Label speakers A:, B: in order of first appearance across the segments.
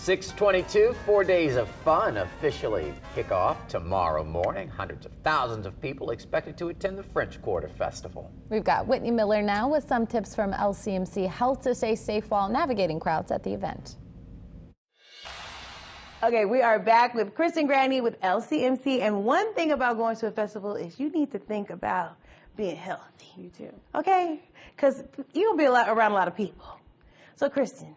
A: 6:22, 4 days of fun officially kick off tomorrow morning. Hundreds of thousands of people expected to attend the French Quarter Festival.
B: We've got Whitney Miller now with some tips from LCMC Health to stay safe while navigating crowds at the event.
C: Okay, we are back with Kristen Granny with LCMC, and one thing about going to a festival is you need to think about being healthy.
D: You too.
C: Okay? Because you'll be around a lot of people. So, Kristen,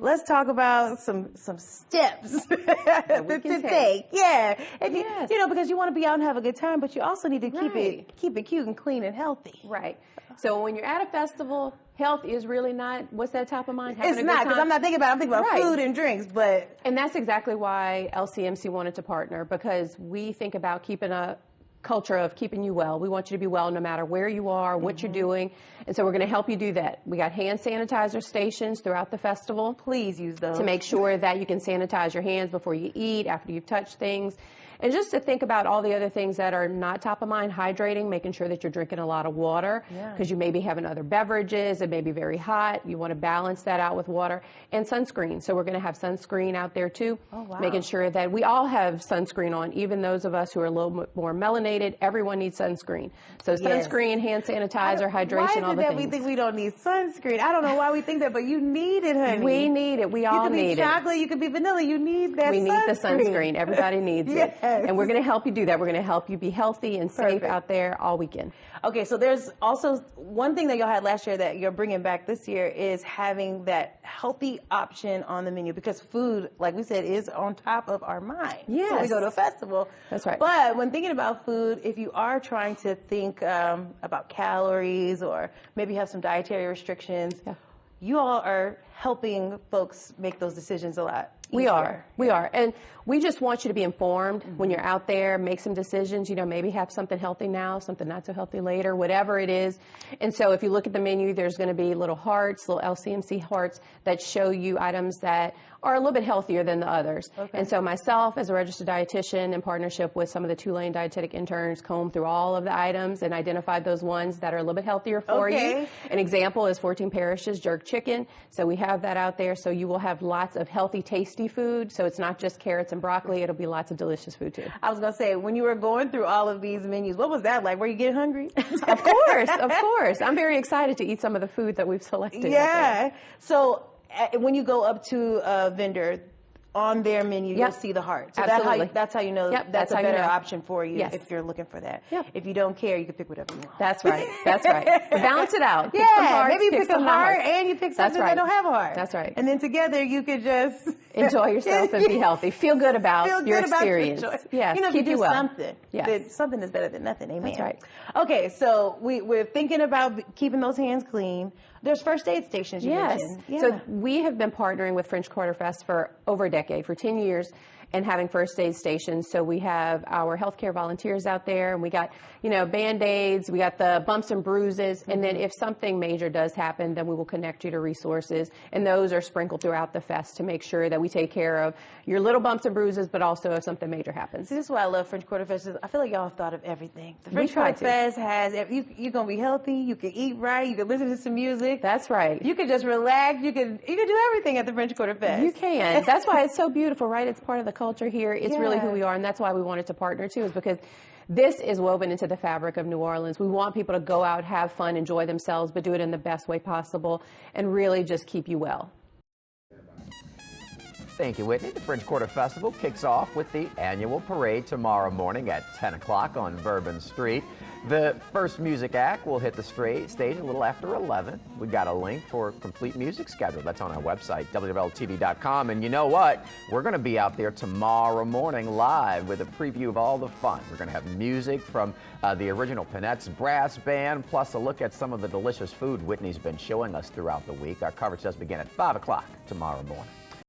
C: let's talk about some steps to take. Yeah. And
D: Yes.
C: you know, because you want to be out and have a good time, but you also need to keep it cute and clean and healthy.
D: Right. So when you're at a festival, health is really not, what's that top of mind? Having
C: It's
D: a good
C: not, because
D: time?
C: I'm not thinking about it. I'm thinking about
D: Right.
C: food and drinks, but
D: And that's exactly why LCMC wanted to partner, because we think about keeping a culture of keeping you well. We want you to be well no matter where you are, what you're doing. And so we're going to help you do that. We got hand sanitizer stations throughout the festival
C: please use those.
D: to make sure that you can sanitize your hands before you eat, after you've touched things. And just to think about all the other things that are not top of mind, hydrating, making sure that you're drinking a lot of water, because you may be having other beverages, it may be very hot, you want to balance that out with water, and sunscreen. So we're going to have sunscreen out there too, making sure that we all have sunscreen on, even those of us who are a little bit more melanated, everyone needs sunscreen. So sunscreen, hand sanitizer, hydration, all the
C: Why is it that
D: things.
C: we think we don't need sunscreen? I don't know why we think that, but you need it, honey.
D: We need it. We all need it.
C: You could be chocolate, you could be vanilla, you need that
D: We
C: sunscreen.
D: need the sunscreen. Everybody needs it. And we're going to help you do that. We're going to help you be healthy and safe out there all weekend.
C: Okay, so there's also one thing that y'all had last year that you're bringing back this year is having that healthy option on the menu, because food, like we said, is on top of our mind.
D: Yes.
C: When we go to a festival.
D: That's right.
C: But when thinking about food, if you are trying to think about calories or maybe have some dietary restrictions, you all are helping folks make those decisions a lot easier.
D: We are. And we just want you to be informed when you're out there, make some decisions, you know, maybe have something healthy now, something not so healthy later, whatever it is. And so if you look at the menu, there's going to be little hearts, little LCMC hearts that show you items that are a little bit healthier than the others. And so myself, as a registered dietitian, in partnership with some of the Tulane dietetic interns, combed through all of the items and identified those ones that are a little bit healthier for you. An example is 14 Parishes jerk chicken. So we have that out there. So you will have lots of healthy, tasty food. So it's not just carrots and broccoli. It'll be lots of delicious food too.
C: I was going to say, when you were going through all of these menus, what was that like? Were you getting hungry?
D: Of course, of course. I'm very excited to eat some of the food that we've selected.
C: Yeah. So when you go up to a vendor, on their menu, you'll see the heart. So
D: Absolutely.
C: that's how you know that's a
D: how you
C: better
D: know.
C: option for you if you're looking for that. If you don't care, you can pick whatever you want.
D: That's right. That's right. But balance it out. Pick
C: Yeah,
D: some hearts,
C: maybe you pick a
D: some
C: heart
D: not.
C: and you pick something that don't have a heart.
D: That's right.
C: And then together you could just
D: enjoy yourself and be healthy. Feel good about your experience.
C: Yes,
D: you know,
C: keep
D: you
C: do
D: well.
C: something.
D: Yes.
C: Something is better than nothing. Amen.
D: That's right.
C: Okay, so we're thinking about keeping those hands clean. There's first aid stations you mentioned.
D: So we have been partnering with French Quarter Fest for over a decade, for 10 years, and having first aid stations. So we have our healthcare volunteers out there, and we got, you know, Band-Aids, we got the bumps and bruises, and then if something major does happen, then we will connect you to resources, and those are sprinkled throughout the fest to make sure that we take care of your little bumps and bruises, but also if something major happens.
C: See, this is why I love French Quarter Fest. I feel like y'all have thought of everything. The French Quarter Fest has, you're going to be healthy, you can eat right, you can listen to some music.
D: That's right.
C: You can just relax, you can do everything at the French Quarter Fest.
D: You can. That's why it's so beautiful, right? It's part of the culture here. It's really who we are, and that's why we wanted to partner too, is because this is woven into the fabric of New Orleans. We want people to go out, have fun, enjoy themselves, but do it in the best way possible, and really just keep you well.
A: Thank you, Whitney. The French Quarter Festival kicks off with the annual parade tomorrow morning at 10 o'clock on Bourbon Street. The first music act will hit the stage a little after 11. We got a link for a complete music schedule. That's on our website, WLTV.com. And you know what? We're going to be out there tomorrow morning live with a preview of all the fun. We're going to have music from the original Peanuts Brass Band, plus a look at some of the delicious food Whitney's been showing us throughout the week. Our coverage does begin at 5 o'clock tomorrow morning.